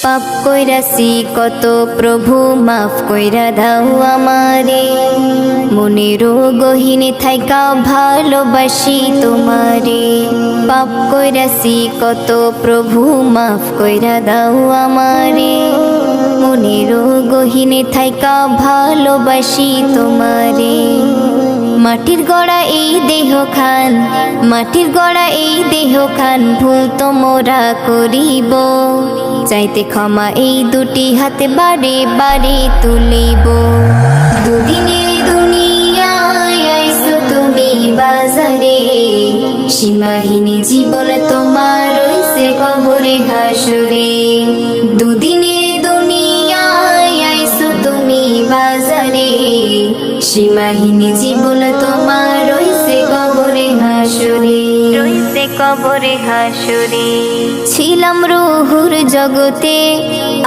পাপ কইরাছি কত প্রভু মাফ কইরা দাও আমারে, মনেরও গহীনে থাইকা ভালোবাসি তোমারে। পাপ কইরাছি কত প্রভু মাফ কইরা দাও আমারে, মনেরও গহীনে থাইকা ভালোবাসি তোমারে। মাটির গড়া এই দেহ খান, মাটির গড়া এই দেহ খান, ভুল তো মোরা করিব, চাইতে ক্ষমা এই দুটি হাতে বারে বারে তুলিব। দুদিনে দুনিয়ায় আইছো তুমি বাজারে, সীমাহীন জীবন তোমার রইছে কবরে হাসরে। দুদিনে দুনিয়ায় আইছো তুমি বাজারে, সীমাহীন জীবন তোমার রইছে কবরে হাসরে, রইছে কবরে হাসরে। ছিলাম রুহুর জগতে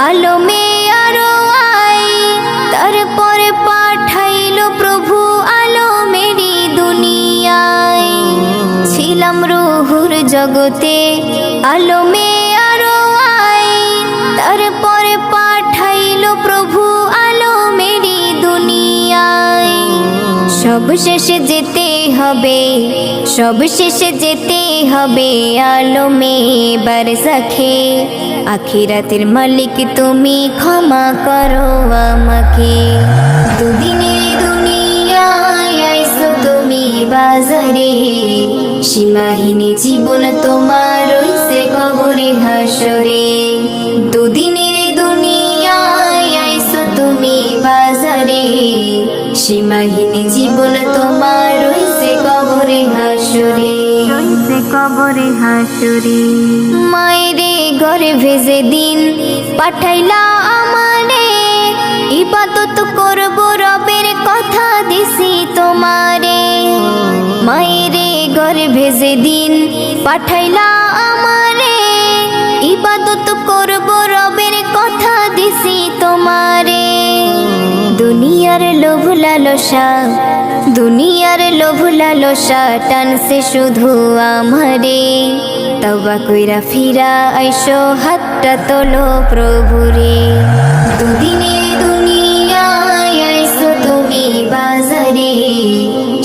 আলমে আরো আই, তারপরে পাঠাইলো প্রভু আলমেরি দুনিয়ায়। ছিলাম রুহুর জগতে আলমে আরো আই, তারপরে পাঠাইলো প্রভু আলমেরি দুনিয়ায়। সব শেষে যেতে হবে, সব শেষে যেতে হবে আলমে বারজাখে। আখিরাতের মালিক তুমি ক্ষমা করো আমাকে। দুদিনে দুনিয়ায় আইছো তুমি বাজারে, সীমাহীন জীবন তোমার রইছে কবরে হাসরে। দুদিনের দুনিয়ায় আইছো তুমি বাজারে, সীমাহীন জীবন তোমার রইছে কবরে হাসরে, রইছে কবরে হাসরে। মায়েরে ঘরে ভেজে দিন পাঠাইলা আমারে, ইবাদত করব রবের কথা দিছি তোমারে। মায়েরে ঘরে ভেজে দিন পাঠাইলা আমারে, ইবাদত করব রবের কথা দিছি তোমারে। দুনিয়ার লোভ লালসা, দুনিয়ার লোভ লালসা টানছে শুধু আমারে। তওবা কইরা ফিরা আইসো হাতটা তোলো প্রভুরে। দুদিনে দুনিয়ায় আইসো তুমি বাজারে,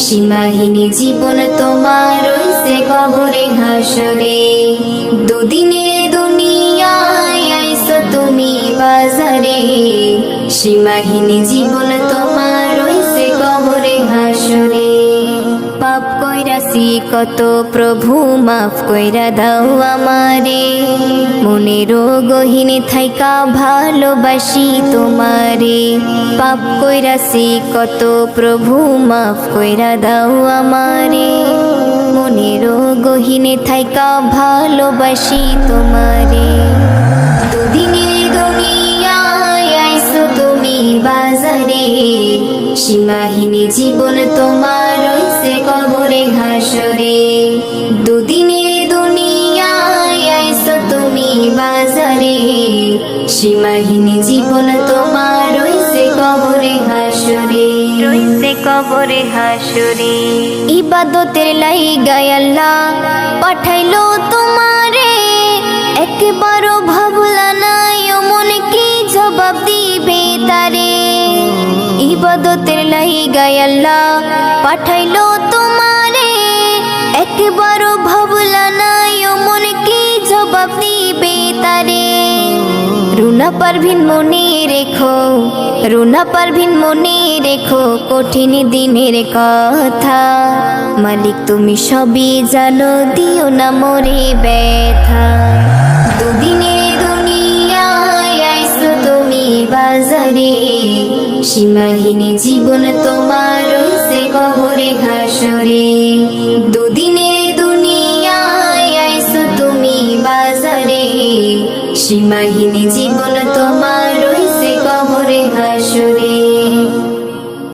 সীমাহীন জীবন তোমার রইছে কবরে হাসরে। দুদিনে দুনিয়ায় আইসো তুমি বাজারে, সীমাহীন জীবন তোমার রইছে কবরে হাসরে। পাপ কইরাছি কত প্রভু মাফ কইরা দাও আমারে, মনেরও গহীনে থাইকা ভালোবাসি তোমারে। পাপ কইরাছি কত প্রভু মাফ কইরা দাও আমারে, মনেরও গহীনে থাইকা ভালোবাসি তোমারে। দুদিনে দুনিয়ায় আইছো তুমি বাজারে, সীমাহীন জীবন তোমার রইছে কবরে হাসরে। দুদিনে দুনিয়ায় আইছো তুমি বাজারে, সীমাহীন জীবন তোমার রইছে কবরে হাসরে, রইছে কবরে হাসরে। ইবাদতের লাইগায় আল্লাহ পাঠাইলো তোমারে, একবারও ভাবলা নাই মন কি জবাব দিবে তারে। ইবাদতের লাইগায় আল্লাহ পাঠাইলো তোমারে, একবারও ভাবলা নাই মন কি জবাব দিবে তারে। রুনা পারভিন মনে রেখো, রুনা পারভিন মনে রেখো কঠিন দিনের কথা। মালিক তুমি সবই জানো, দিও না মোরে ব্যথা। দুদিনে দুনিয়ায় আইছো তুমি বাজারে, সীমাহীন জীবন তোমার রইছে কবরে হাসরে। দুদিনে দুনিয়ায় আইছো তুমি বাজারে, সীমাহীন জীবন তোমার